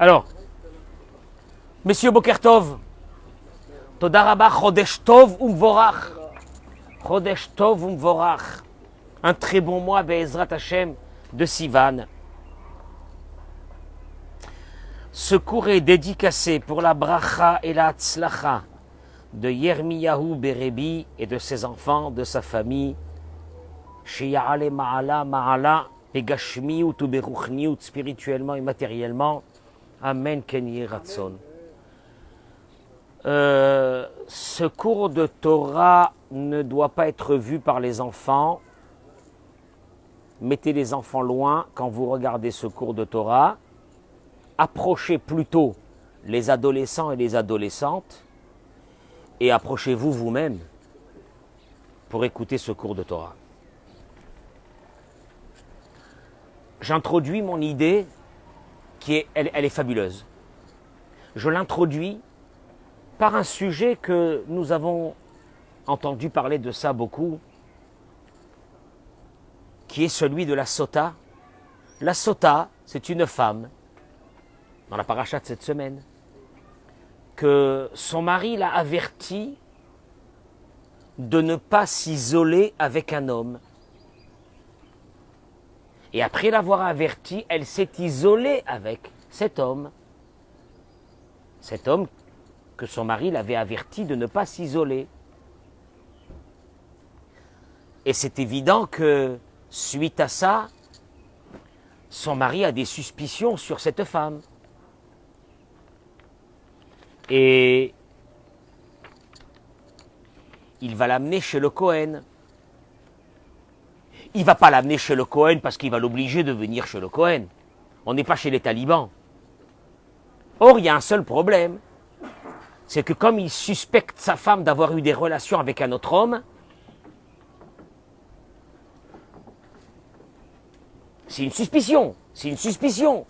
Alors, Monsieur Bokertov, Toda Rabba, Chodesh Tov Umvorach. Chodesh Tov Umvorach. Un très bon mois, Be'ezrat Hashem, de Sivan. Ce cours est dédicacé pour la bracha et la tzlacha de Yirmiyahu Berebi et de ses enfants, de sa famille. Sheya'ale ma'ala ma'ala, begashmiut ou beruchniut, spirituellement et matériellement. Amen ken yeh ratzon. Ce cours de Torah ne doit pas être vu par les enfants. Mettez les enfants loin quand vous regardez ce cours de Torah. Approchez plutôt les adolescents et les adolescentes et approchez-vous vous-même pour écouter ce cours de Torah. J'introduis mon idée elle est fabuleuse. Je l'introduis par un sujet que nous avons entendu parler de ça beaucoup, qui est celui de la sota. La sota, c'est une femme, dans la paracha de cette semaine, que son mari l'a averti de ne pas s'isoler avec un homme. Et après l'avoir averti, elle s'est isolée avec cet homme. Cet homme que son mari l'avait averti de ne pas s'isoler. Et c'est évident que, suite à ça, son mari a des suspicions sur cette femme. Et il va l'amener chez le Kohen. Il ne va pas l'amener chez le Kohen parce qu'il va l'obliger de venir chez le Kohen. On n'est pas chez les talibans. Or, il y a un seul problème. C'est que comme il suspecte sa femme d'avoir eu des relations avec un autre homme, c'est une suspicion. C'est une suspicion.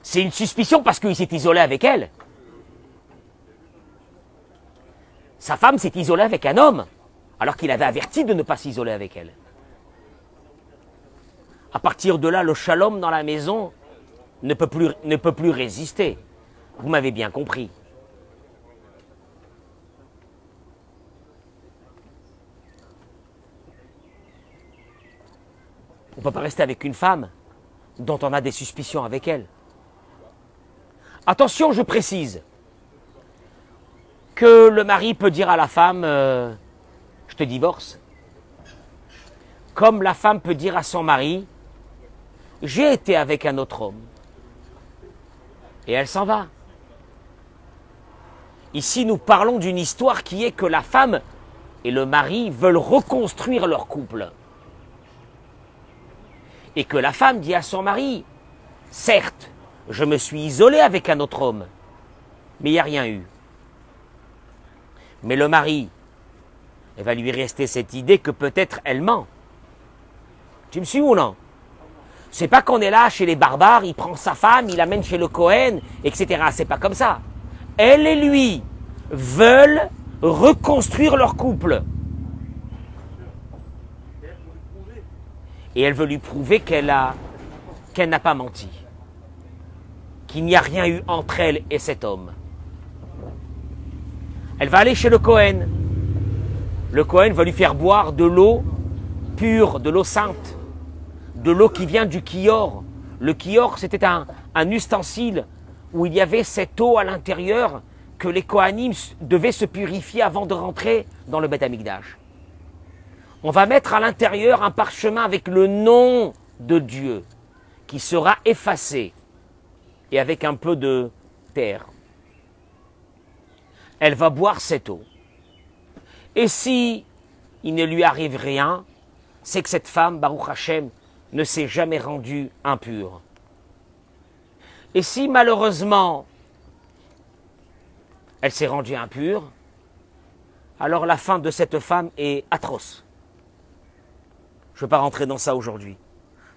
C'est une suspicion parce qu'il s'est isolé avec elle. Sa femme s'est isolée avec un homme, alors qu'il avait averti de ne pas s'isoler avec elle. À partir de là, le shalom dans la maison ne peut plus résister. Vous m'avez bien compris. On ne peut pas rester avec une femme dont on a des suspicions avec elle. Attention, je précise que le mari peut dire à la femme je te divorce. Comme la femme peut dire à son mari j'ai été avec un autre homme. Et elle s'en va. Ici, nous parlons d'une histoire qui est que la femme et le mari veulent reconstruire leur couple. Et que la femme dit à son mari certes, je me suis isolé avec un autre homme, mais il n'y a rien eu. Mais le mari, il va lui rester cette idée que peut-être elle ment. Tu me suis ou non? C'est pas qu'on est là chez les barbares, il prend sa femme, il l'amène chez le Kohen, etc. C'est pas comme ça. Elle et lui veulent reconstruire leur couple. Et elle veut lui prouver qu'elle n'a pas menti. Qu'il n'y a rien eu entre elle et cet homme. Elle va aller chez le Kohen. Le Kohen va lui faire boire de l'eau pure, de l'eau sainte, de l'eau qui vient du kior. Le kior, c'était un ustensile où il y avait cette eau à l'intérieur que les Kohanim devaient se purifier avant de rentrer dans le Beth Amikdash. On va mettre à l'intérieur un parchemin avec le nom de Dieu qui sera effacé et avec un peu de terre. Elle va boire cette eau. Et si il ne lui arrive rien, c'est que cette femme, Baruch Hashem, ne s'est jamais rendue impure. Et si malheureusement, elle s'est rendue impure, alors la fin de cette femme est atroce. Je ne veux pas rentrer dans ça aujourd'hui.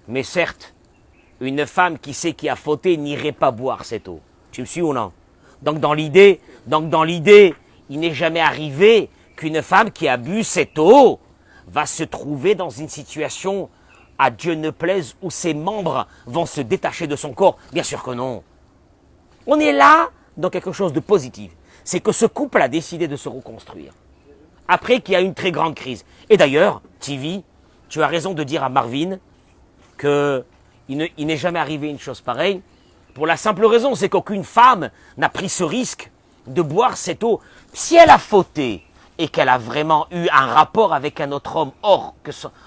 Mais certes, une femme qui sait qui a fauté n'irait pas boire cette eau. Tu me suis ou non? Donc dans l'idée, il n'est jamais arrivé qu'une femme qui a bu cette eau va se trouver dans une situation à Dieu ne plaise, où ses membres vont se détacher de son corps. Bien sûr que non. On est là dans quelque chose de positif. C'est que ce couple a décidé de se reconstruire. Après qu'il y a une très grande crise. Et d'ailleurs, TV, tu as raison de dire à Marvin qu'il n'est jamais arrivé une chose pareille. Pour la simple raison, c'est qu'aucune femme n'a pris ce risque de boire cette eau. Si elle a fauté et qu'elle a vraiment eu un rapport avec un autre homme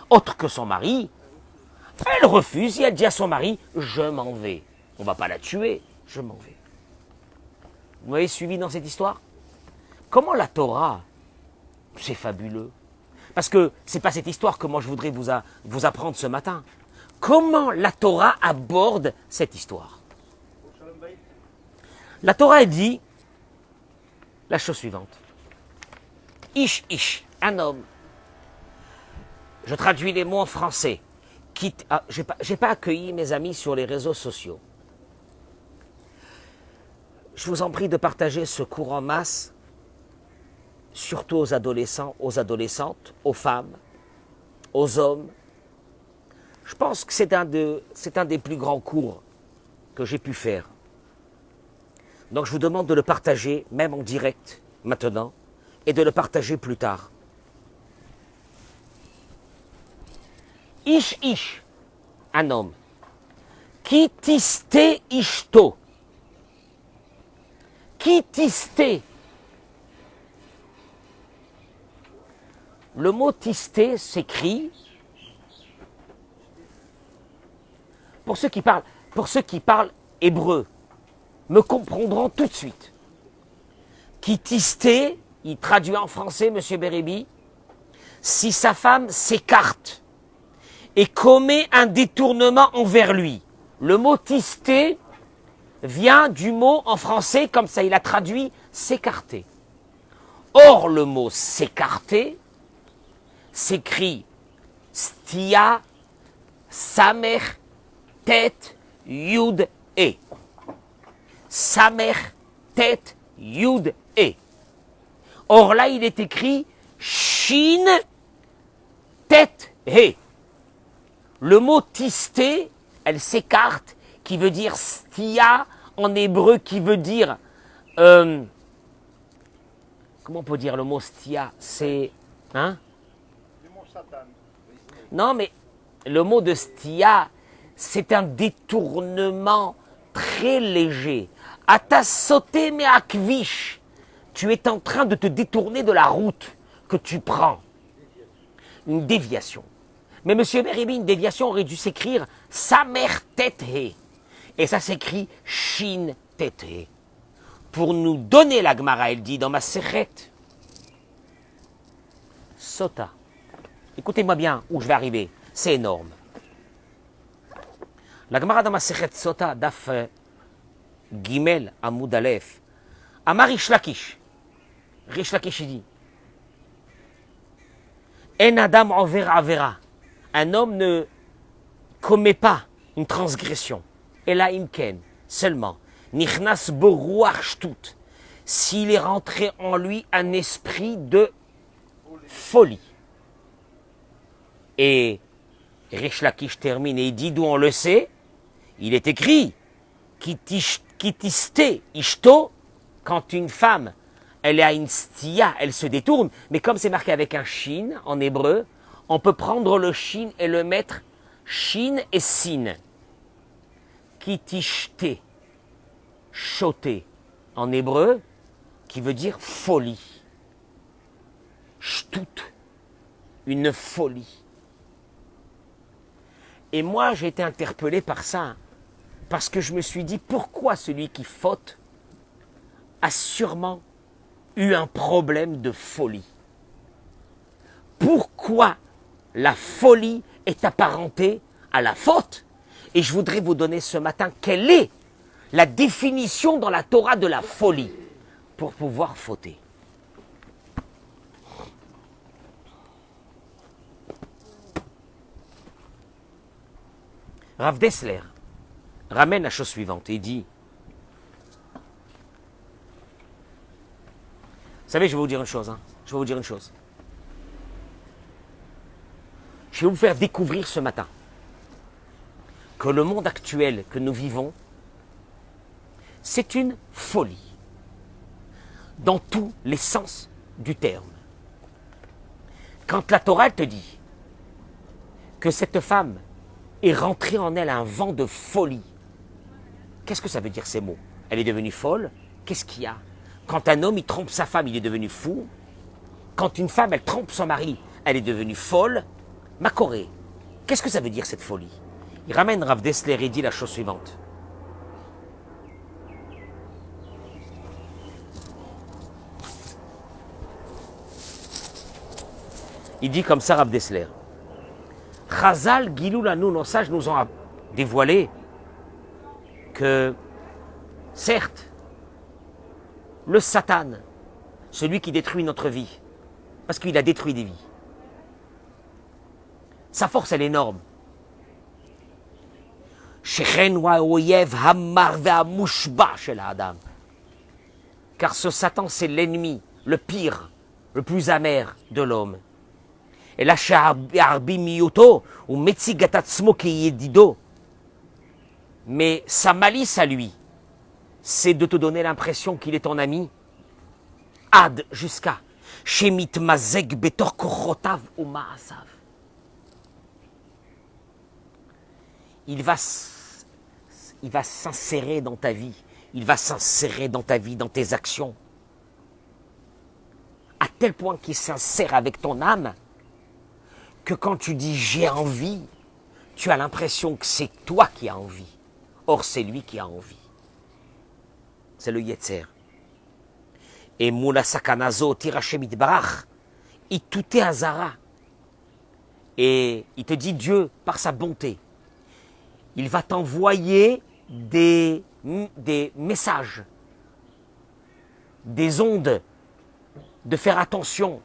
autre que son mari, elle refuse et elle dit à son mari, je m'en vais. On ne va pas la tuer, je m'en vais. Vous m'avez suivi dans cette histoire? Comment la Torah, c'est fabuleux. Parce que ce n'est pas cette histoire que moi je voudrais vous apprendre ce matin. Comment la Torah aborde cette histoire? La Torah elle dit la chose suivante. Ish, un homme. Je traduis les mots en français. J'ai pas accueilli mes amis sur les réseaux sociaux. Je vous en prie de partager ce cours en masse, surtout aux adolescents, aux adolescentes, aux femmes, aux hommes. Je pense que c'est un des plus grands cours que j'ai pu faire. Donc je vous demande de le partager, même en direct, maintenant, et de le partager plus tard. Ish, un homme. Ki tiste ishto. Ki tiste. Le mot tisté s'écrit, pour ceux qui parlent hébreu, me comprendront tout de suite. Qui tisté, il traduit en français, monsieur Bérébi, si sa femme s'écarte et commet un détournement envers lui. Le mot tisté vient du mot en français, comme ça il a traduit, s'écarter. Or, le mot s'écarter s'écrit stia, samer, tête, yud, et. Samer, tête, yud, et. Or là, il est écrit shin, tête, he. Le mot tisté, elle s'écarte, qui veut dire stia en hébreu, qui veut dire. Comment on peut dire le mot stia? C'est. Hein? Non, mais le mot de stia, c'est un détournement très léger. Ata sauté mais akvish. Tu es en train de te détourner de la route que tu prends. Une déviation. Mais monsieur Bérébi, une déviation aurait dû s'écrire Samer Tethe. Et ça s'écrit Shin Tethe. Pour nous donner la Gemara, elle dit dans ma Sechet Sota. Écoutez-moi bien où je vais arriver. C'est énorme. La Gemara dans ma Sechet Sota, Daf Gimel Amoud Aleph, Amar Rish Lakish. Rish Lakish dit En Adam enver Avera. Un homme ne commet pas une transgression. Ela imken, seulement. Nichnas beruach shtut. S'il est rentré en lui un esprit de folie. Et Rish Lakish termine et il dit d'où on le sait. Il est écrit Kitiste ishto, quand une femme, elle a une stia, elle se détourne, mais comme c'est marqué avec un shin en hébreu, on peut prendre le shin et le mettre shin et sin. Kitishte, choté en hébreu, qui veut dire folie. Shtut, une folie. Et moi, j'ai été interpellé par ça, parce que je me suis dit, pourquoi celui qui faute a sûrement eu un problème de folie? Pourquoi la folie est apparentée à la faute? Et je voudrais vous donner ce matin quelle est la définition dans la Torah de la folie pour pouvoir fauter. Rav Dessler ramène la chose suivante et dit, vous savez, je vais vous dire une chose, je vais vous dire une chose. Je vais vous faire découvrir ce matin que le monde actuel que nous vivons, c'est une folie, dans tous les sens du terme. Quand la Torah te dit que cette femme est rentrée en elle un vent de folie, qu'est-ce que ça veut dire ces mots? Elle est devenue folle? Qu'est-ce qu'il y a? Quand un homme il trompe sa femme, il est devenu fou. Quand une femme elle trompe son mari, elle est devenue folle. Makoré, qu'est-ce que ça veut dire cette folie? Il ramène Rav Dessler et dit la chose suivante. Il dit comme ça Rav Dessler. Chazal Gilou Lanou, nos sages nous ont dévoilé que, certes, le Satan, celui qui détruit notre vie, parce qu'il a détruit des vies, sa force elle est énorme. Car ce Satan c'est l'ennemi, le pire, le plus amer de l'homme. Et là, mais sa malice à lui, c'est de te donner l'impression qu'il est ton ami, ad jusqu'à il va s'insérer dans ta vie, il va s'insérer dans ta vie, dans tes actions, à tel point qu'il s'insère avec ton âme, que quand tu dis j'ai envie, tu as l'impression que c'est toi qui as envie. Or, c'est lui qui a envie. C'est le Yetzer. Et Moula Sakanazo, Tirachemit Barach, il tout est Hazara. Et il te dit Dieu, par sa bonté, il va t'envoyer des messages, des ondes, de faire attention.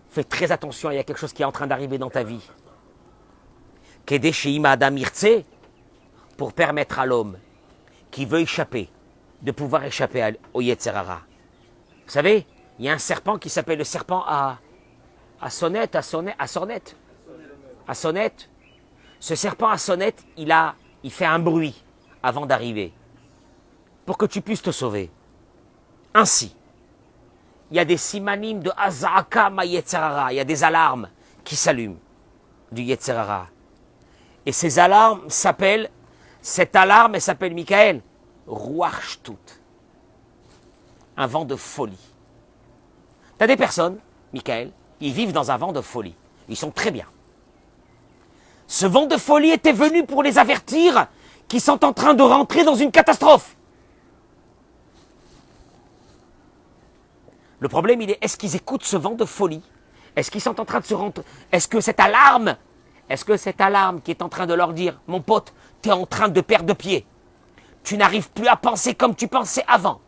Fais très attention, il y a quelque chose qui est en train d'arriver dans ta vie. Kedé Sheima Adam Irtse, pour permettre à l'homme qui veut échapper, de pouvoir échapper au Yetzerara. Vous savez, il y a un serpent qui s'appelle le serpent à sonnette. Ce serpent à sonnette, il fait un bruit avant d'arriver, pour que tu puisses te sauver. Ainsi, il y a des simanim de Azaka ma Yetzerara, il y a des alarmes qui s'allument du Yetzerara. Et ces alarmes s'appellent, cette alarme, elle s'appelle Michael, Ruach Shtut, un vent de folie. Tu as des personnes, Michael, ils vivent dans un vent de folie. Ils sont très bien. Ce vent de folie était venu pour les avertir qu'ils sont en train de rentrer dans une catastrophe. Le problème, il est, est-ce qu'ils écoutent ce vent de folie? Est-ce qu'ils sont en train de se rentrer? Est-ce que cette alarme qui est en train de leur dire, mon pote, tu es en train de perdre pied. Tu n'arrives plus à penser comme tu pensais avant.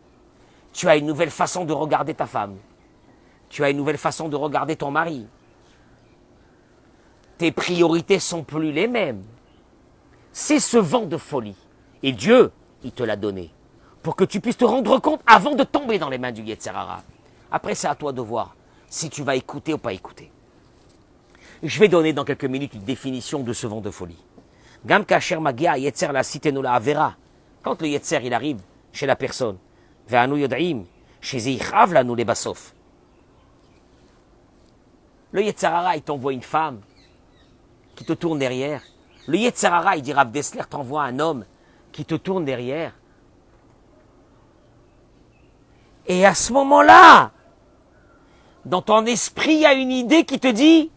Tu as une nouvelle façon de regarder ta femme. Tu as une nouvelle façon de regarder ton mari. Tes priorités sont plus les mêmes. C'est ce vent de folie. Et Dieu, il te l'a donné. Pour que tu puisses te rendre compte avant de tomber dans les mains du Yetzerara. Après, c'est à toi de voir si tu vas écouter ou pas écouter. Je vais donner dans quelques minutes une définition de ce vent de folie. Gam kacher magia Yetzer la sitenola avera. Quand le Yetzer il arrive chez la personne, ve'anu yodaim, chez Zeichav lanu les basof. Le Yetzerara, il t'envoie une femme qui te tourne derrière. Le Yetzerara, il dit Rav Dessler, t'envoie un homme qui te tourne derrière. Et à ce moment-là, dans ton esprit, il y a une idée qui te dit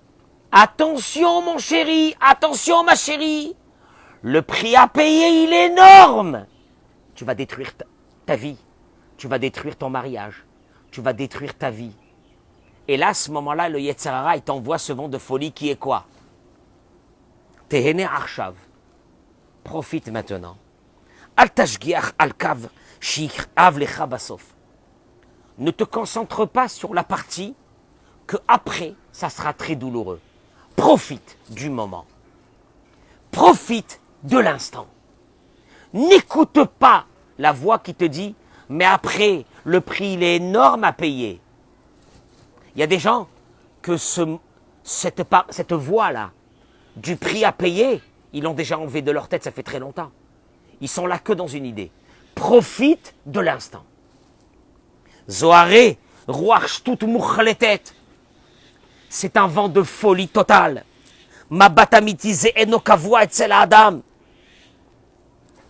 attention mon chéri, attention ma chérie, le prix à payer il est énorme. Tu vas détruire ta vie, tu vas détruire ton mariage, tu vas détruire ta vie. Et là, à ce moment-là, le Yetzerara, il t'envoie ce vent de folie qui est quoi? Tehene Arshav. Profite maintenant. Al tashgiach al kav shi'av lecha basof. Ne te concentre pas sur la partie que après, ça sera très douloureux. Profite du moment. Profite de l'instant. N'écoute pas la voix qui te dit « mais après, le prix il est énorme à payer ». Il y a des gens que cette voix-là, du prix à payer, Ils l'ont déjà enlevé de leur tête, ça fait très longtemps. Ils sont là que dans une idée. Profite de l'instant. Zoharé, Ruach tout mouchletet. C'est un vent de folie totale. Mabatamitize enokavua etzel adam.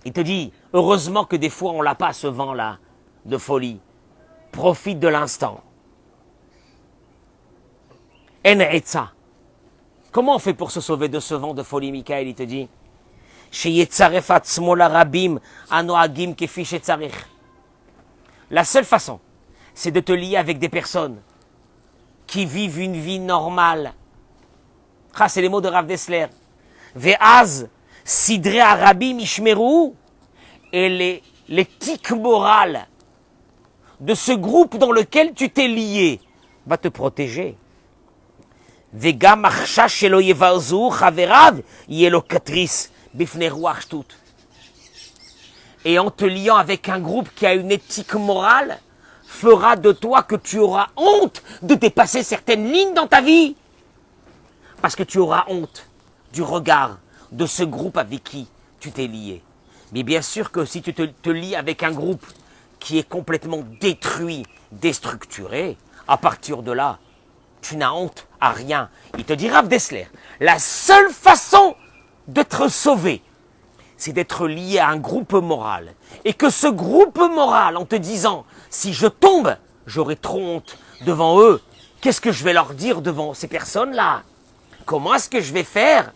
Il te dit, heureusement que des fois on l'a pas ce vent-là de folie. Profite de l'instant. En etza. Comment on fait pour se sauver de ce vent de folie, Michael? Il te dit, la seule façon, c'est de te lier avec des personnes qui vivent une vie normale. Ah, c'est les mots de Rav Dessler. Ve'az, sidre arabim ishmeru. Et les tics morales de ce groupe dans lequel tu t'es lié va te protéger. Vega marcha shelo yevazu chaverav yelo katris bifne ruach tout. Et en te liant avec un groupe qui a une éthique morale, fera de toi que tu auras honte de dépasser certaines lignes dans ta vie. Parce que tu auras honte du regard de ce groupe avec qui tu t'es lié. Mais bien sûr que si tu te lies avec un groupe qui est complètement détruit, déstructuré, à partir de là, tu n'as honte à rien. Il te dit, Rav Dessler, la seule façon d'être sauvé, c'est d'être lié à un groupe moral. Et que ce groupe moral, en te disant, si je tombe, j'aurai trop honte devant eux, qu'est-ce que je vais leur dire devant ces personnes-là? Comment est-ce que je vais faire?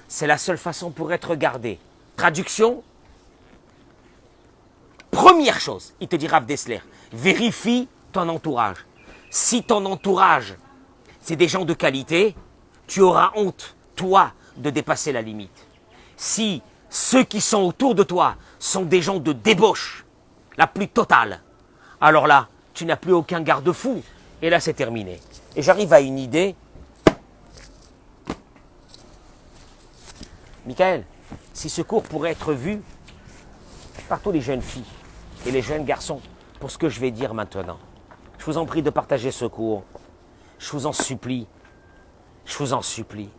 C'est la seule façon pour être gardé. Traduction. Première chose, il te dit Rav Dessler, vérifie ton entourage. Si ton entourage, c'est des gens de qualité, tu auras honte, toi, de dépasser la limite. Si ceux qui sont autour de toi sont des gens de débauche, la plus totale, alors là, tu n'as plus aucun garde-fou. Et là, c'est terminé. Et j'arrive à une idée. Michael, si ce cours pourrait être vu par tous les jeunes filles et les jeunes garçons pour ce que je vais dire maintenant, je vous en prie de partager ce cours. Je vous en supplie. Je vous en supplie.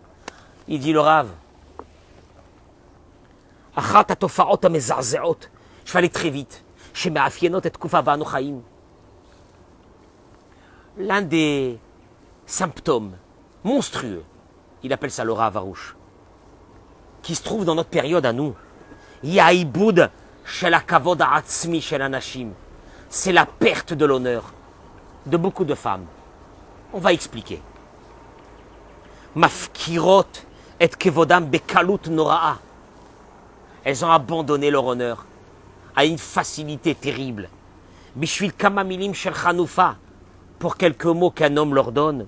Il dit le Rav, je vais aller très vite. L'un des symptômes monstrueux, il appelle ça le Rav Arouche, qui se trouve dans notre période à nous, c'est la perte de l'honneur de beaucoup de femmes. On va expliquer. Mafkirot et kevodam bekalut noraa. Elles ont abandonné leur honneur à une facilité terrible. Bishvil kamamilim shel chanoufa, pour quelques mots qu'un homme leur donne.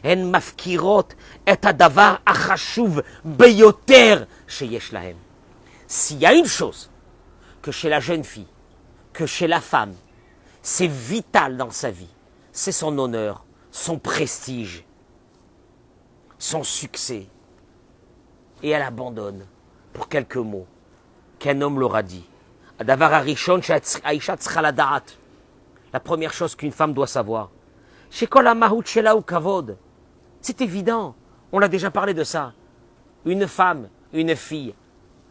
En mafkirot et adavar achashuv beyoter sheyesh lahem. S'il y a une chose que chez la jeune fille, que chez la femme, c'est vital dans sa vie, c'est son honneur, son prestige, son succès. Et elle abandonne pour quelques mots qu'un homme leur a dit. La première chose qu'une femme doit savoir, c'est évident, on l'a déjà parlé de ça. Une femme, une fille,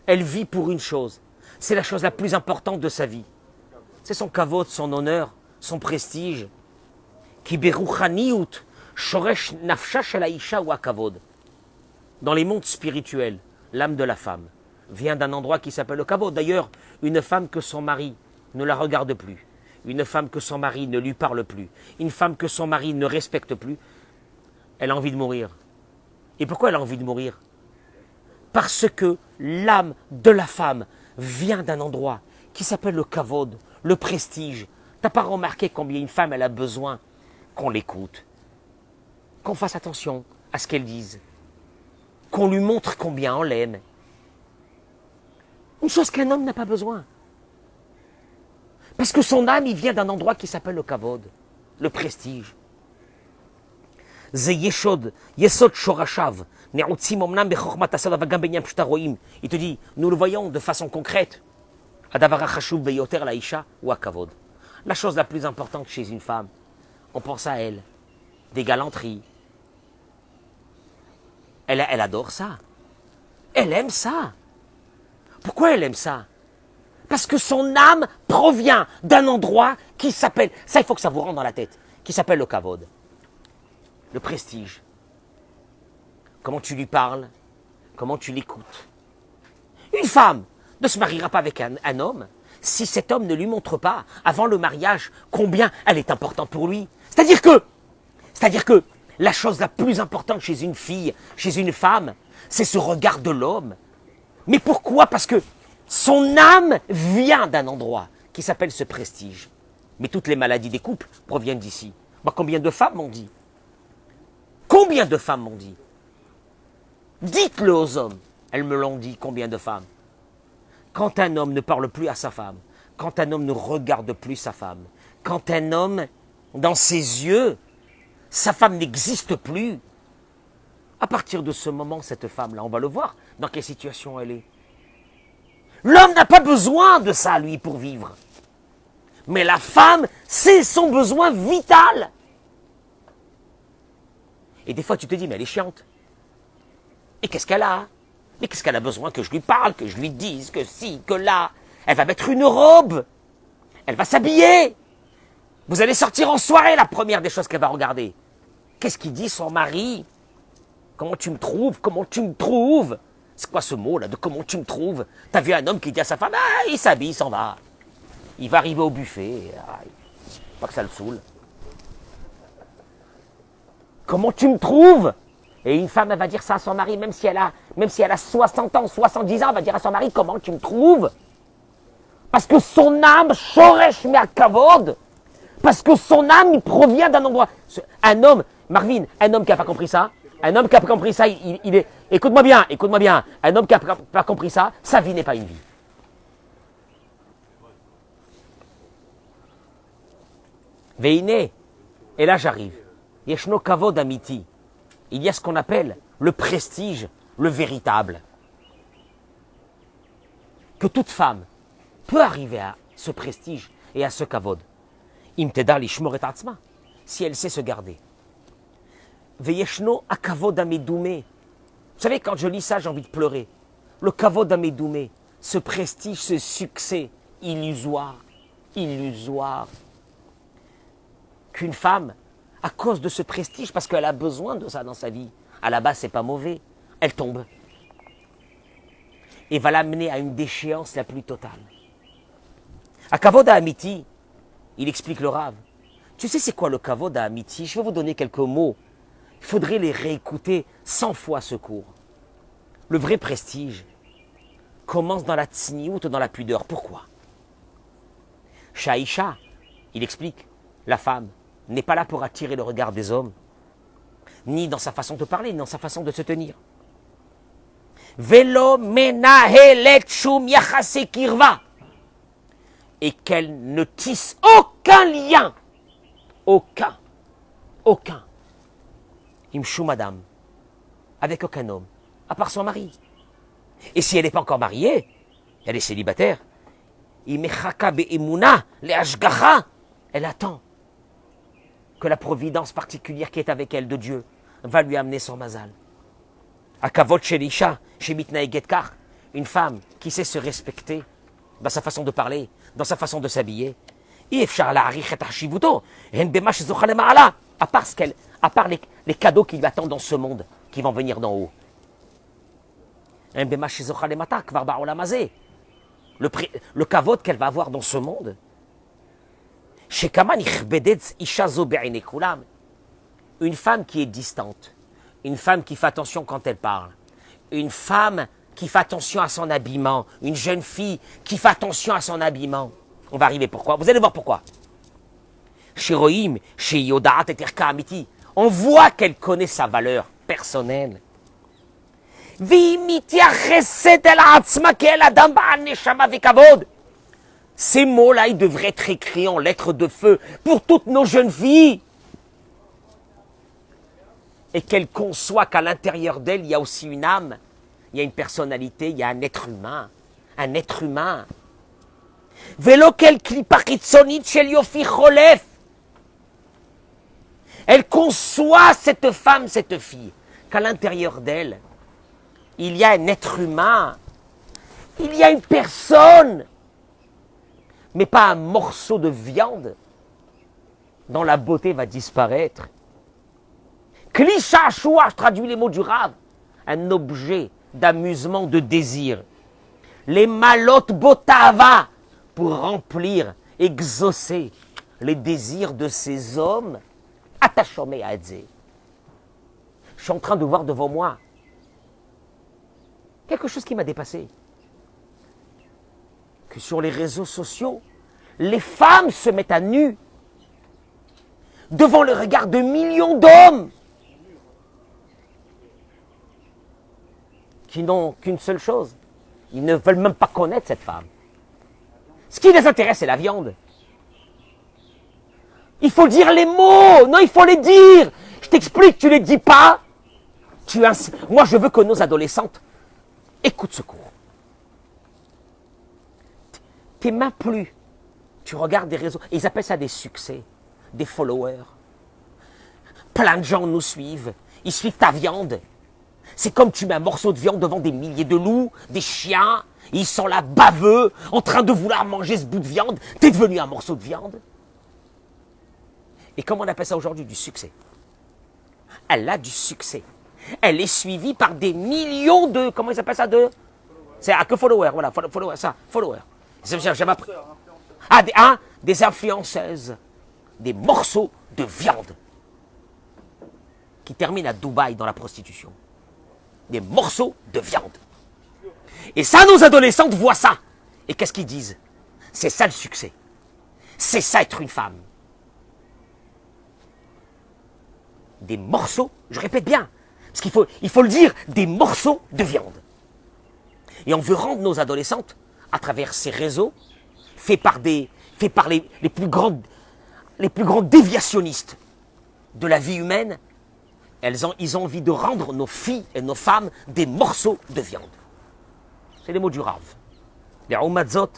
elle vit pour une chose. C'est la chose la plus importante de sa vie. C'est son kavod, son honneur, son prestige. Dans les mondes spirituels, l'âme de la femme vient d'un endroit qui s'appelle le kavod. D'ailleurs, une femme que son mari ne la regarde plus, une femme que son mari ne lui parle plus, une femme que son mari ne respecte plus, elle a envie de mourir. Et pourquoi elle a envie de mourir? Parce que l'âme de la femme vient d'un endroit qui s'appelle le kavod, le prestige. T'as pas remarqué combien une femme elle a besoin qu'on l'écoute, qu'on fasse attention à ce qu'elle dise, qu'on lui montre combien on l'aime. Une chose qu'un homme n'a pas besoin. Parce que son âme, il vient d'un endroit qui s'appelle le kavod, le prestige. Il te dit, nous le voyons de façon concrète. La chose la plus importante chez une femme, on pense à elle, des galanteries. Elle adore ça. Elle aime ça. Pourquoi elle aime ça? Parce que son âme provient d'un endroit qui s'appelle, ça il faut que ça vous rentre dans la tête, qui s'appelle le kavod, le prestige. Comment tu lui parles, comment tu l'écoutes. Une femme ne se mariera pas avec un homme si cet homme ne lui montre pas, avant le mariage, combien elle est importante pour lui. C'est-à-dire que la chose la plus importante chez une fille, chez une femme, c'est ce regard de l'homme. Mais pourquoi? Parce que son âme vient d'un endroit qui s'appelle ce prestige. Mais toutes les maladies des couples proviennent d'ici. Moi, combien de femmes m'ont dit? Combien de femmes m'ont dit? Dites-le aux hommes. Elles me l'ont dit, combien de femmes? Quand un homme ne parle plus à sa femme, quand un homme ne regarde plus sa femme, quand un homme, dans ses yeux, sa femme n'existe plus, à partir de ce moment, cette femme-là, on va le voir, dans quelle situation elle est. L'homme n'a pas besoin de ça, lui, pour vivre. Mais la femme, c'est son besoin vital. Et des fois, tu te dis, mais elle est chiante. Et qu'est-ce qu'elle a? Mais qu'est-ce qu'elle a besoin que je lui parle, que je lui dise, que si, que là? Elle va mettre une robe. Elle va s'habiller. Vous allez sortir en soirée, la première des choses qu'elle va regarder. Qu'est-ce qu'il dit son mari? Comment tu me trouves? Comment tu me trouves? C'est quoi ce mot-là de comment tu me trouves? T'as vu un homme qui dit à sa femme, ah, il s'habille, il s'en va. Il va arriver au buffet. Ah, pas que ça le saoule. Comment tu me trouves? Et une femme, elle va dire ça à son mari, même si elle a 60 ans, 70 ans, elle va dire à son mari, comment tu me trouves? Parce que son âme, shoresh me'akavod, parce que son âme, il provient d'un endroit. Un homme, Marvin, un homme qui n'a pas compris ça, un homme qui n'a pas compris ça, il est... Écoute-moi bien, un homme qui n'a pas compris ça, sa vie n'est pas une vie. Veine, et là j'arrive. Yeshno kavod amiti. Il y a ce qu'on appelle le prestige, le véritable. Que toute femme peut arriver à ce prestige et à ce kavod. Imteda lishmor et atzma, si elle sait se garder. Veyeshno akavod amedoumé. Vous savez, quand je lis ça, j'ai envie de pleurer. Le kavod amedoumé, ce prestige, ce succès illusoire, qu'une femme, à cause de ce prestige, parce qu'elle a besoin de ça dans sa vie, à la base, c'est pas mauvais, elle tombe. Et va l'amener à une déchéance la plus totale. À Kavod Amiti, il explique le Rav. Tu sais c'est quoi le Kavod Amiti? Je vais vous donner quelques mots. Il faudrait les réécouter 100 fois ce cours. Le vrai prestige commence dans la tsniout, dans la pudeur. Pourquoi? Shaïcha, il explique, la femme n'est pas là pour attirer le regard des hommes, ni dans sa façon de parler, ni dans sa façon de se tenir. Velo menahelet shum yachase kirva. Et qu'elle ne tisse aucun lien, aucun, imshou madame, avec aucun homme, à part son mari. Et si elle n'est pas encore mariée, elle est célibataire, imechaka be'emuna le'ashgacha, elle attend que la providence particulière qui est avec elle de Dieu va lui amener son mazal. Akavot shelisha, shemitna egetkar, une femme qui sait se respecter dans sa façon de parler, dans sa façon de s'habiller. À part les cadeaux qui lui attendent dans ce monde, qui vont venir d'en haut. Le kavod qu'elle va avoir dans ce monde. Une femme qui est distante, une femme qui fait attention quand elle parle, une femme qui fait attention à son habillement, une jeune fille qui fait attention à son habillement. On va arriver pourquoi. Vous allez voir pourquoi. Chez Rohim, chez Yodaat et Terka Amiti, on voit qu'elle connaît sa valeur personnelle. Ces mots-là, ils devraient être écrits en lettres de feu pour toutes nos jeunes filles. Et qu'elles conçoivent qu'à l'intérieur d'elles, il y a aussi une âme, il y a une personnalité, il y a un être humain. Un être humain. Elle conçoit cette femme, cette fille, qu'à l'intérieur d'elle, il y a un être humain, il y a une personne, mais pas un morceau de viande dont la beauté va disparaître. Kli Sha'ashua, je traduis les mots du Rav, un objet d'amusement, de désir. Les malot botava, pour remplir, exaucer les désirs de ces hommes. Atachome Adze. Je suis en train de voir devant moi quelque chose qui m'a dépassé. Que sur les réseaux sociaux, les femmes se mettent à nu devant le regard de millions d'hommes qui n'ont qu'une seule chose. Ils ne veulent même pas connaître cette femme. Ce qui les intéresse, c'est la viande. Il faut dire les mots. Non, il faut les dire. Je t'explique, tu ne les dis pas. Moi, je veux que nos adolescentes écoutent ce cours. Tes mains plus. Tu regardes des réseaux. Et ils appellent ça des succès, des followers. Plein de gens nous suivent. Ils suivent ta viande. C'est comme tu mets un morceau de viande devant des milliers de loups, des chiens. Ils sont là baveux, en train de vouloir manger ce bout de viande. T'es devenu un morceau de viande. Et comment on appelle ça aujourd'hui? Du succès. Elle a du succès. Elle est suivie par des millions de... Comment ils appellent ça? C'est que followers, voilà, followers, ça, followers. Jamais appris. Ah, des influenceuses. Des morceaux de viande. Qui terminent à Dubaï dans la prostitution. Des morceaux de viande. Et ça, nos adolescentes voient ça. Et qu'est-ce qu'ils disent? C'est ça le succès. C'est ça être une femme. Des morceaux, je répète bien, parce qu'il faut le dire, des morceaux de viande. Et on veut rendre nos adolescentes, à travers ces réseaux, faits par les plus grands déviationnistes de la vie humaine, ils ont envie de rendre nos filles et nos femmes des morceaux de viande. C'est les mots du Rav. Les Umatzot,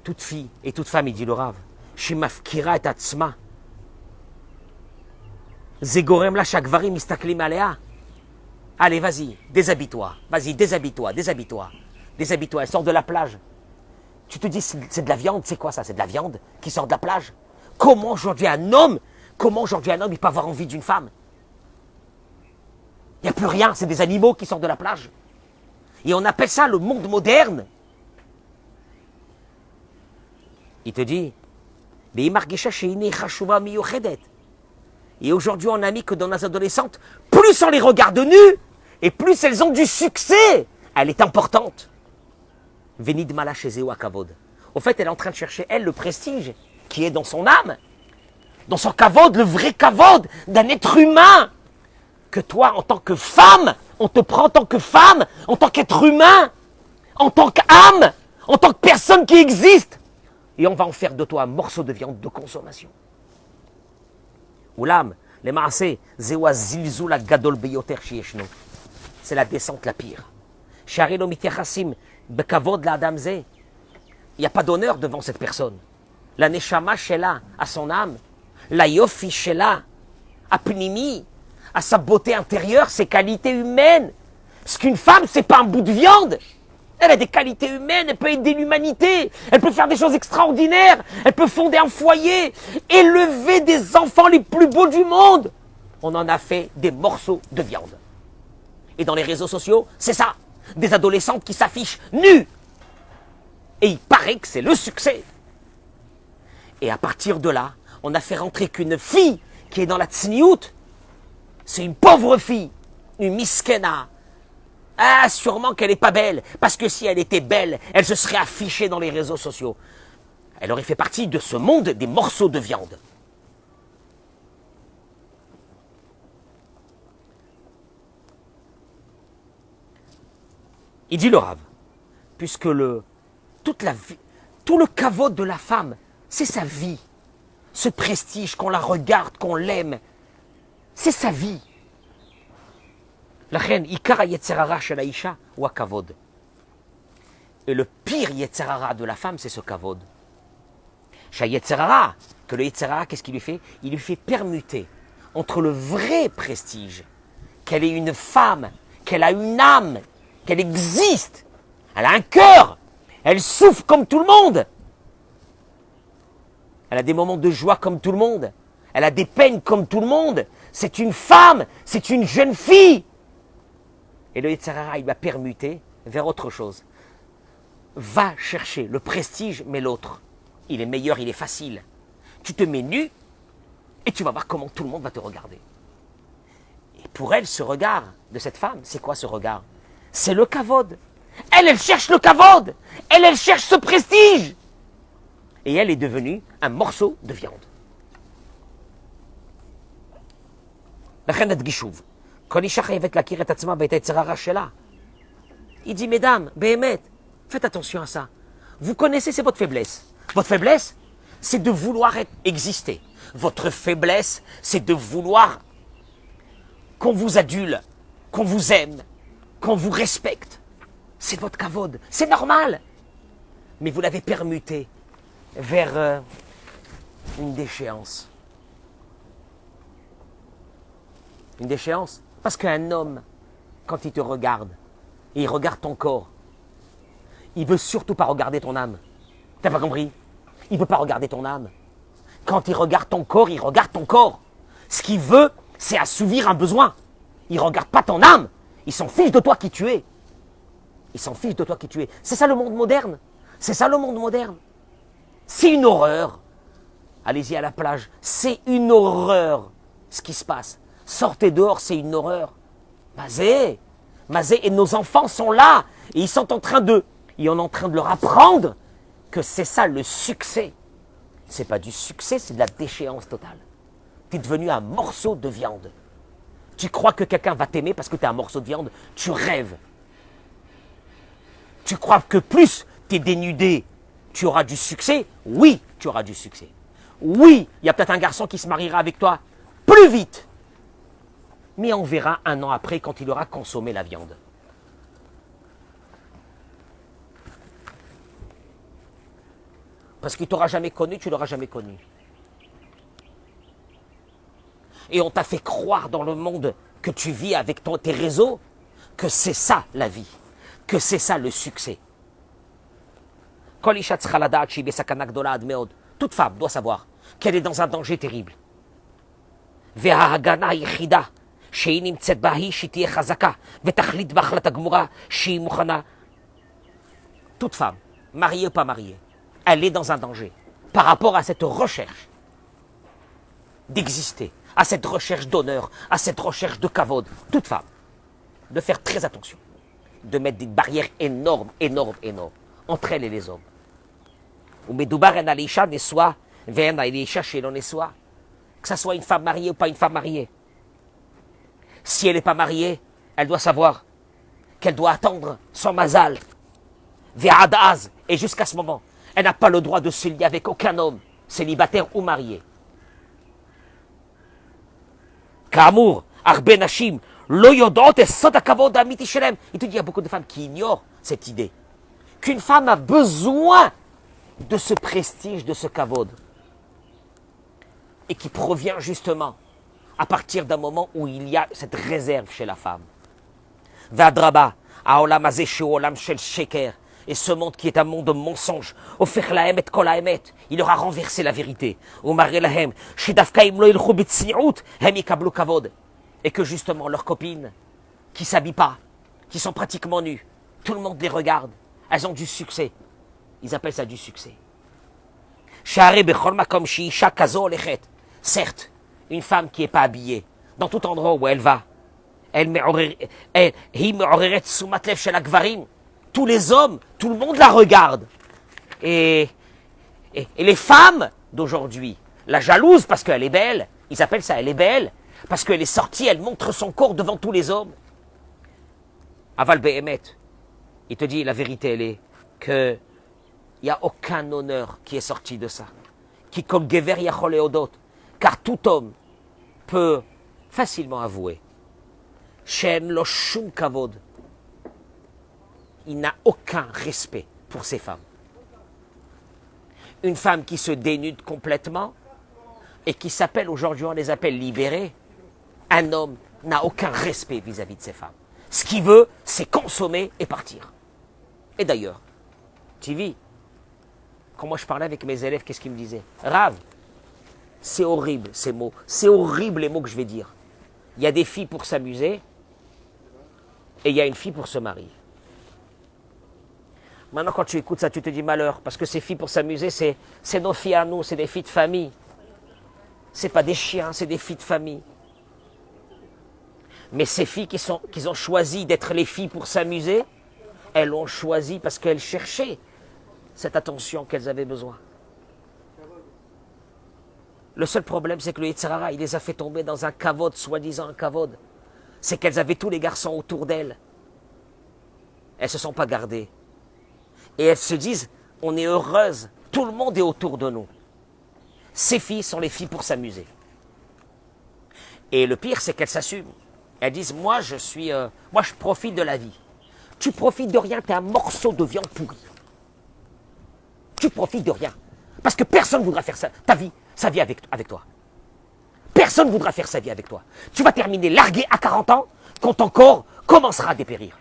toute fille et toute femme, il dit le Rav, Shemafkira et Atzma, Zegorem la Shakvarim Mistaklim Alea. Allez, vas-y, déshabille-toi, vas-y, déshabille-toi, déshabille-toi, déshabille-toi, elle sort de la plage. Tu te dis, c'est de la viande, c'est quoi ça? C'est de la viande qui sort de la plage? Comment aujourd'hui un homme, il peut avoir envie d'une femme? Il n'y a plus rien, c'est des animaux qui sortent de la plage. Et on appelle ça le monde moderne. Il te dit, et aujourd'hui on a mis que dans nos adolescentes, plus on les regarde nues, et plus elles ont du succès. Elle est importante. Venid mala chez Zéo Kavod. Au fait, elle est en train de chercher, elle, le prestige qui est dans son âme, dans son kavod, le vrai kavod d'un être humain. Que toi, en tant que femme, on te prend en tant que femme, en tant qu'être humain, en tant qu'âme, en tant que personne qui existe. Et on va en faire de toi un morceau de viande de consommation. Oulam, les maaseh, zewa zilzou la gadol beyoter shieshno. C'est la descente la pire. Sharilo mitiachassim bekavod la adamze. Il n'y a pas d'honneur devant cette personne. La neshama shela, à son âme. La yofi shela, à pnimi, à sa beauté intérieure, ses qualités humaines. Parce qu'une femme, c'est pas un bout de viande. Elle a des qualités humaines, elle peut aider l'humanité, elle peut faire des choses extraordinaires, elle peut fonder un foyer, élever des enfants les plus beaux du monde. On en a fait des morceaux de viande. Et dans les réseaux sociaux, c'est ça. Des adolescentes qui s'affichent nues. Et il paraît que c'est le succès. Et à partir de là, on a fait rentrer qu'une fille qui est dans la tsniout, c'est une pauvre fille, une miskena. Ah, sûrement qu'elle n'est pas belle, parce que si elle était belle, elle se serait affichée dans les réseaux sociaux. Elle aurait fait partie de ce monde des morceaux de viande. Il dit le Rav, puisque tout le kavod de la femme, c'est sa vie. Ce prestige, qu'on la regarde, qu'on l'aime, c'est sa vie. La reine, Ikara Yetzerara chez la Isha ou à Kavod. Et le pire Yetzerara de la femme, c'est ce Kavod. Chez Yetzerara, que le Yetzerara, qu'est-ce qu'il lui fait? Il lui fait permuter entre le vrai prestige, qu'elle est une femme, qu'elle a une âme, qu'elle existe. Elle a un cœur. Elle souffre comme tout le monde. Elle a des moments de joie comme tout le monde. Elle a des peines comme tout le monde. C'est une femme, c'est une jeune fille. Et le Yetzer Hara, il va permuter vers autre chose. Va chercher le prestige, mais l'autre. Il est meilleur, il est facile. Tu te mets nu et tu vas voir comment tout le monde va te regarder. Et pour elle, ce regard de cette femme, c'est quoi ce regard? C'est le kavod. Elle cherche le kavod. Elle cherche ce prestige. Et elle est devenue un morceau de viande. Il dit, mesdames, Béhémet, faites attention à ça. Vous connaissez, c'est votre faiblesse. Votre faiblesse, c'est de vouloir exister. Votre faiblesse, c'est de vouloir qu'on vous adule, qu'on vous aime, qu'on vous respecte. C'est votre kavod, c'est normal. Mais vous l'avez permuté vers une déchéance. Une déchéance. Parce qu'un homme, quand il te regarde, et il regarde ton corps, il veut surtout pas regarder ton âme. T'as pas compris? Il veut pas regarder ton âme. Quand il regarde ton corps, il regarde ton corps. Ce qu'il veut, c'est assouvir un besoin. Il regarde pas ton âme. Il s'en fiche de toi qui tu es. Il s'en fiche de toi qui tu es. C'est ça le monde moderne. C'est ça le monde moderne. C'est une horreur. Allez-y à la plage. C'est une horreur ce qui se passe. Sortez dehors, c'est une horreur. Mazé, et nos enfants sont là. Et ils sont en train de leur apprendre que c'est ça le succès. C'est pas du succès, c'est de la déchéance totale. Tu es devenu un morceau de viande. Tu crois que quelqu'un va t'aimer parce que tu es un morceau de viande? Tu rêves. Tu crois que plus tu es dénudé, tu auras du succès? Oui, tu auras du succès. Oui, il y a peut-être un garçon qui se mariera avec toi plus vite. Mais on verra un an après quand il aura consommé la viande. Parce qu'il ne t'aura jamais connu, tu ne l'auras jamais connu. Et on t'a fait croire dans le monde que tu vis avec tes réseaux, que c'est ça la vie, que c'est ça le succès. Toute femme doit savoir qu'elle est dans un danger terrible. Toute femme, mariée ou pas mariée, elle est dans un danger par rapport à cette recherche d'exister, à cette recherche d'honneur, à cette recherche de kavod. Toute femme, de faire très attention, de mettre des barrières énormes, énormes, énormes entre elle et les hommes. Que ce soit une femme mariée ou pas une femme mariée. Si elle n'est pas mariée, elle doit savoir qu'elle doit attendre son mazal. Et jusqu'à ce moment, elle n'a pas le droit de se lier avec aucun homme, célibataire ou marié. Kamour, Arbe Nashim, Lo Yodot et Soda Kavod Amiti Shelem. Il te dit, il y a beaucoup de femmes qui ignorent cette idée. Qu'une femme a besoin de ce prestige, de ce kavod. Et qui provient justement à partir d'un moment où il y a cette réserve chez la femme. Vadraba, Aolam Azeshu Olam Shel Sheker. Et ce monde qui est un monde de mensonges, il leur a renversé la vérité. Et que justement leurs copines, qui ne s'habillent pas, qui sont pratiquement nues, tout le monde les regarde, elles ont du succès. Ils appellent ça du succès. Certes, une femme qui n'est pas habillée, dans tout endroit où elle va, tous les hommes, tout le monde la regarde. Et les femmes d'aujourd'hui la jalousent parce qu'elle est belle. Ils appellent ça, elle est belle. Parce qu'elle est sortie, elle montre son corps devant tous les hommes. Aval Behemet, il te dit la vérité, elle est que il n'y a aucun honneur qui est sorti de ça. Qui comme Gever Yachol Eodot, car tout homme peut facilement avouer. Shen lo shum kavod. Il n'a aucun respect pour ces femmes. Une femme qui se dénude complètement et qui s'appelle, aujourd'hui on les appelle libérées, un homme n'a aucun respect vis-à-vis de ces femmes. Ce qu'il veut, c'est consommer et partir. Et d'ailleurs, tu vis, quand moi je parlais avec mes élèves, qu'est-ce qu'ils me disaient? Rav, c'est horrible ces mots. C'est horrible les mots que je vais dire. Il y a des filles pour s'amuser et il y a une fille pour se marier. Maintenant, quand tu écoutes ça, tu te dis malheur, parce que ces filles pour s'amuser, c'est nos filles à nous, c'est des filles de famille. C'est pas des chiens, c'est des filles de famille. Mais ces filles qui ont choisi d'être les filles pour s'amuser, elles l'ont choisi parce qu'elles cherchaient cette attention qu'elles avaient besoin. Le seul problème, c'est que le Yetzer Hara, il les a fait tomber dans un kavod, soi-disant un kavod. C'est qu'elles avaient tous les garçons autour d'elles. Elles ne se sont pas gardées. Et elles se disent, on est heureuses, tout le monde est autour de nous. Ces filles sont les filles pour s'amuser. Et le pire, c'est qu'elles s'assument. Elles disent, moi je profite de la vie. Tu profites de rien, tu es un morceau de viande pourrie. Tu profites de rien. Parce que personne ne voudra faire ça, sa vie avec toi. Personne ne voudra faire sa vie avec toi. Tu vas terminer largué à 40 ans quand ton corps commencera à dépérir.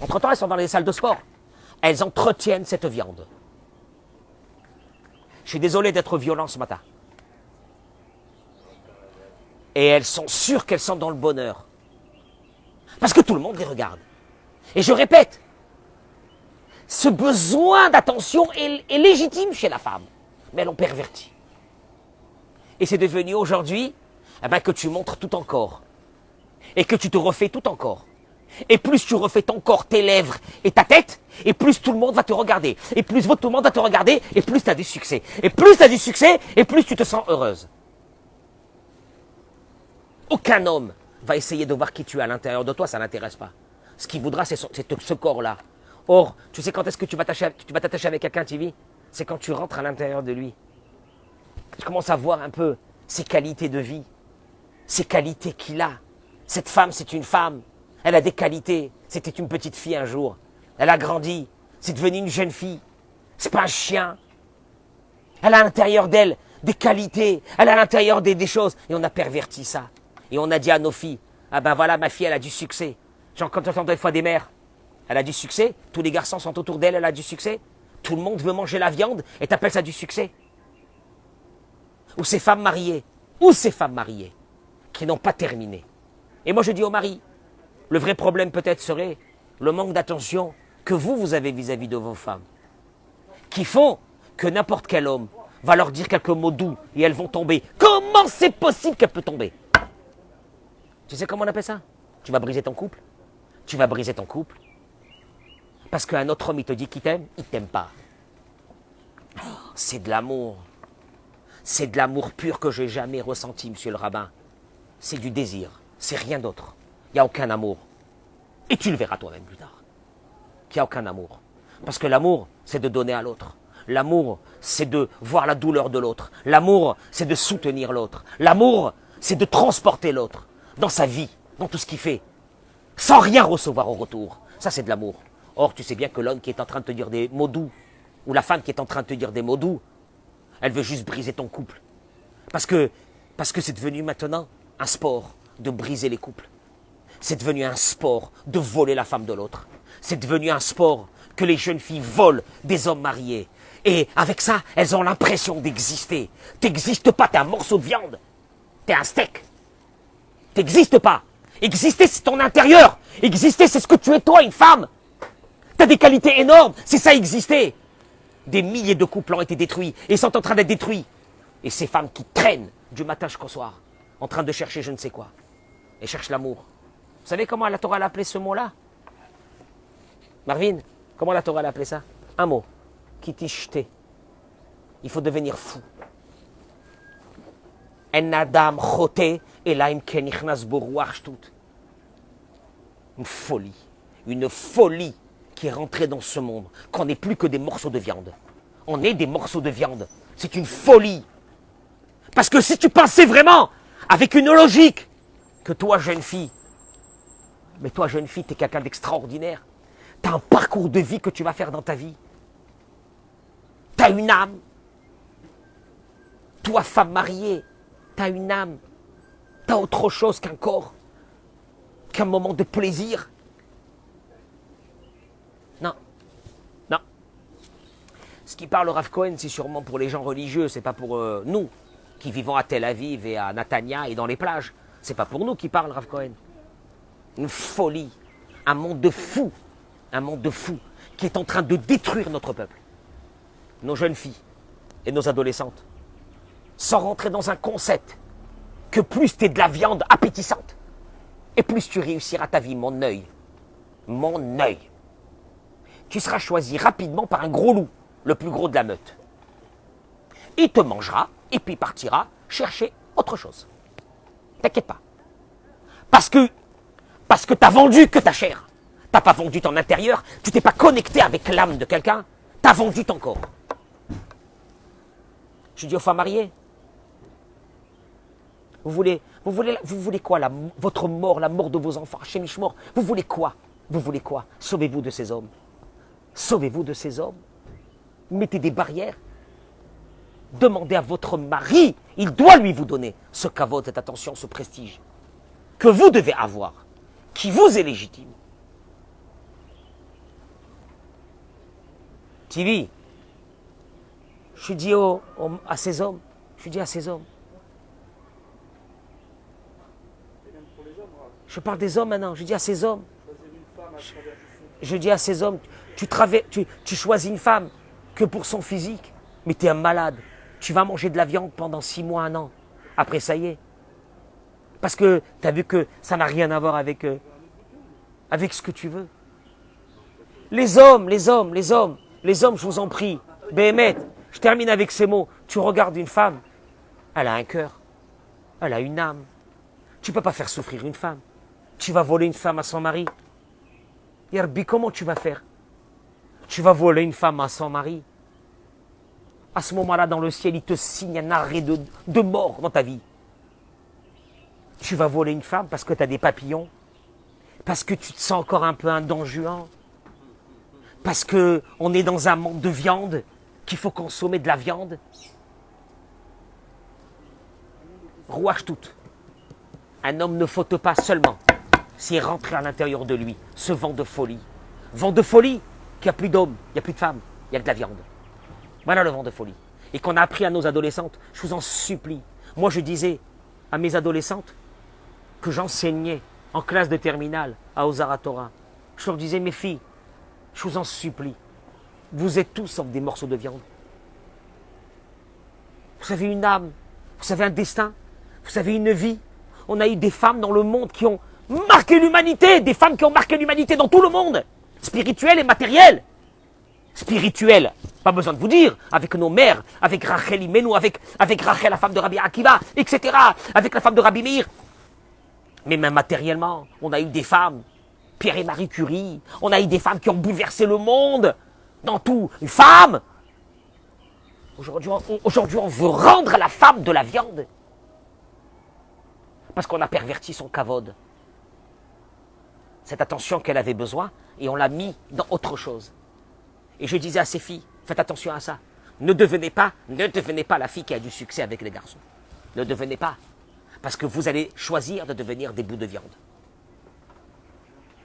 Entre-temps, elles sont dans les salles de sport. Elles entretiennent cette viande. Je suis désolé d'être violent ce matin. Et elles sont sûres qu'elles sont dans le bonheur. Parce que tout le monde les regarde. Et je répète, ce besoin d'attention est légitime chez la femme. Mais elles l'ont perverti. Et c'est devenu aujourd'hui que tu montres tout ton corps. Et que tu te refais tout ton corps. Et plus tu refais ton corps, tes lèvres et ta tête, et plus tout le monde va te regarder. Et plus tout le monde va te regarder, et plus tu as du succès. Et plus tu as du succès, et plus tu te sens heureuse. Aucun homme va essayer de voir qui tu es à l'intérieur de toi, ça ne l'intéresse pas. Ce qu'il voudra, c'est ce corps-là. Or, tu sais quand est-ce que tu vas t'attacher avec quelqu'un, Tivi? C'est quand tu rentres à l'intérieur de lui. Tu commences à voir un peu ses qualités de vie, ses qualités qu'il a. Cette femme, c'est une femme. Elle a des qualités. C'était une petite fille un jour. Elle a grandi. C'est devenu une jeune fille. C'est pas un chien. Elle a à l'intérieur d'elle des qualités. Elle a à l'intérieur des choses. Et on a perverti ça. Et on a dit à nos filles, ah ben voilà, ma fille, elle a du succès. Genre quand tu entends des fois des mères, elle a du succès. Tous les garçons sont autour d'elle, elle a du succès. Tout le monde veut manger la viande et t'appelles ça du succès. Ou ces femmes mariées. Ou ces femmes mariées qui n'ont pas terminé. Et moi je dis aux maris, le vrai problème peut-être serait le manque d'attention que vous avez vis-à-vis de vos femmes. Qui font que n'importe quel homme va leur dire quelques mots doux et elles vont tomber. Comment c'est possible qu'elle peut tomber? Tu sais comment on appelle ça? Tu vas briser ton couple. Tu vas briser ton couple. Parce qu'un autre homme, il te dit qu'il t'aime, il ne t'aime pas. Oh, c'est de l'amour. C'est de l'amour pur que je n'ai jamais ressenti, monsieur le rabbin. C'est du désir. C'est rien d'autre. Il n'y a aucun amour. Et tu le verras toi-même plus tard. Qu'il n'y a aucun amour. Parce que l'amour, c'est de donner à l'autre. L'amour, c'est de voir la douleur de l'autre. L'amour, c'est de soutenir l'autre. L'amour, c'est de transporter l'autre dans sa vie, dans tout ce qu'il fait, sans rien recevoir au retour. Ça, c'est de l'amour. Or, tu sais bien que l'homme qui est en train de te dire des mots doux, ou la femme qui est en train de te dire des mots doux, elle veut juste briser ton couple. Parce que c'est devenu maintenant un sport de briser les couples. C'est devenu un sport de voler la femme de l'autre. C'est devenu un sport que les jeunes filles volent des hommes mariés. Et avec ça, elles ont l'impression d'exister. T'existes pas, t'es un morceau de viande. T'es un steak. T'existes pas. Exister, c'est ton intérieur. Exister, c'est ce que tu es toi, une femme. T'as des qualités énormes. C'est ça, exister. Des milliers de couples ont été détruits et sont en train d'être détruits. Et ces femmes qui traînent du matin jusqu'au soir, en train de chercher je ne sais quoi. Et cherchent l'amour. Vous savez comment la Torah a appelé ce mot-là? Marvin, comment la Torah a appelé ça? Un mot. Kitishte. Il faut devenir fou. En adam chote elaim kenichnas boruach shtut. Une folie. Une folie qui est rentrée dans ce monde. Qu'on n'est plus que des morceaux de viande. On est des morceaux de viande. C'est une folie. Parce que si tu pensais vraiment, avec une logique, que toi, jeune fille, mais toi, jeune fille, tu es quelqu'un d'extraordinaire. Tu as un parcours de vie que tu vas faire dans ta vie. Tu as une âme. Toi, femme mariée, tu as une âme. T'as autre chose qu'un corps, qu'un moment de plaisir. Non, non. Ce qui parle Rav Cohen, c'est sûrement pour les gens religieux, c'est pas pour nous, qui vivons à Tel Aviv et à Natania et dans les plages. C'est pas pour nous qui parle Rav Cohen. Une folie, un monde de fous, qui est en train de détruire notre peuple, nos jeunes filles et nos adolescentes, sans rentrer dans un concept que plus tu es de la viande appétissante, et plus tu réussiras ta vie, mon œil. Mon œil. Tu seras choisi rapidement par un gros loup, le plus gros de la meute. Il te mangera, et puis partira chercher autre chose. T'inquiète pas. Parce que tu as vendu que ta chair. Tu n'as pas vendu ton intérieur, tu t'es pas connecté avec l'âme de quelqu'un, tu as vendu ton corps. Je dis aux femmes mariées, vous voulez quoi, votre mort, la mort de vos enfants, chez Mishmor, vous voulez quoi? Vous voulez quoi? Sauvez-vous de ces hommes. Sauvez-vous de ces hommes. Mettez des barrières. Demandez à votre mari, il doit lui vous donner ce kavod, cette attention, ce prestige que vous devez avoir, qui vous est légitime. TV, je dis à ces hommes, je parle des hommes maintenant, je dis à ces hommes, tu choisis une femme que pour son physique, mais tu es un malade, tu vas manger de la viande pendant 6 mois, 1 an, après ça y est. Parce que tu as vu que ça n'a rien à voir avec ce que tu veux. Les hommes, je vous en prie, Béhémet, je termine avec ces mots. Tu regardes une femme, elle a un cœur, elle a une âme. Tu ne peux pas faire souffrir une femme. Tu vas voler une femme à son mari. Yarbi, comment tu vas faire? Tu vas voler une femme à son mari. À ce moment-là, dans le ciel, il te signe un arrêt de mort dans ta vie. Tu vas voler une femme parce que tu as des papillons, parce que tu te sens encore un peu un Don Juan, parce qu'on est dans un monde de viande, qu'il faut consommer de la viande. Rouage toute. Un homme ne faute pas seulement s'il est rentré à l'intérieur de lui ce vent de folie. Vent de folie, qu'il n'y a plus d'hommes, il n'y a plus de femmes, il y a que de la viande. Voilà le vent de folie. Et qu'on a appris à nos adolescentes, je vous en supplie. Moi, je disais à mes adolescentes que j'enseignais en classe de terminale à Ozara Torah. Je leur disais, mes filles, je vous en supplie, vous êtes tous sauf des morceaux de viande. Vous avez une âme, vous avez un destin, vous avez une vie. On a eu des femmes dans le monde qui ont marqué l'humanité, des femmes qui ont marqué l'humanité dans tout le monde, spirituelle et matérielle. Spirituelle, pas besoin de vous dire, avec nos mères, avec Rachel Imenu, avec Rachel, la femme de Rabbi Akiva, etc., avec la femme de Rabbi Meir. Mais même matériellement, on a eu des femmes, Pierre et Marie Curie, on a eu des femmes qui ont bouleversé le monde, dans tout, une femme. Aujourd'hui, on veut rendre la femme de la viande, parce qu'on a perverti son kavod. Cette attention qu'elle avait besoin, et on l'a mis dans autre chose. Et je disais à ces filles, faites attention à ça. Ne devenez pas la fille qui a du succès avec les garçons. Ne devenez pas. Parce que vous allez choisir de devenir des bouts de viande.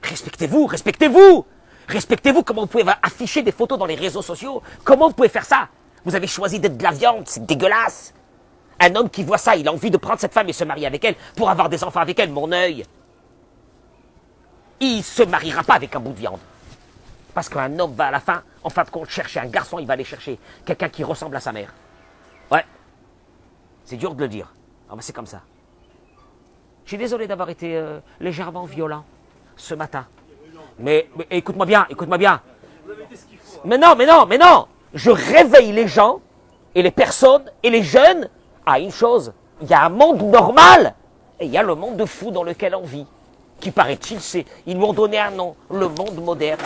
Respectez-vous, respectez-vous. Respectez-vous. Comment vous pouvez afficher des photos dans les réseaux sociaux? Comment vous pouvez faire ça? Vous avez choisi d'être de la viande, c'est dégueulasse. Un homme qui voit ça, il a envie de prendre cette femme et se marier avec elle pour avoir des enfants avec elle, mon œil. Il ne se mariera pas avec un bout de viande. Parce qu'un homme va à la fin, en fin de compte, chercher un garçon, il va aller chercher quelqu'un qui ressemble à sa mère. Ouais. C'est dur de le dire. Ah ben c'est comme ça. Je suis désolé d'avoir été légèrement violent ce matin. Mais écoute-moi bien, écoute-moi bien. Mais non. Je réveille les gens et les personnes et les jeunes à une chose. Il y a un monde normal et il y a le monde de fou dans lequel on vit. Qui paraît-il, ils m'ont donné un nom, le monde moderne.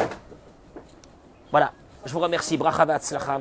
Voilà, je vous remercie. Bracha v'atzlacha.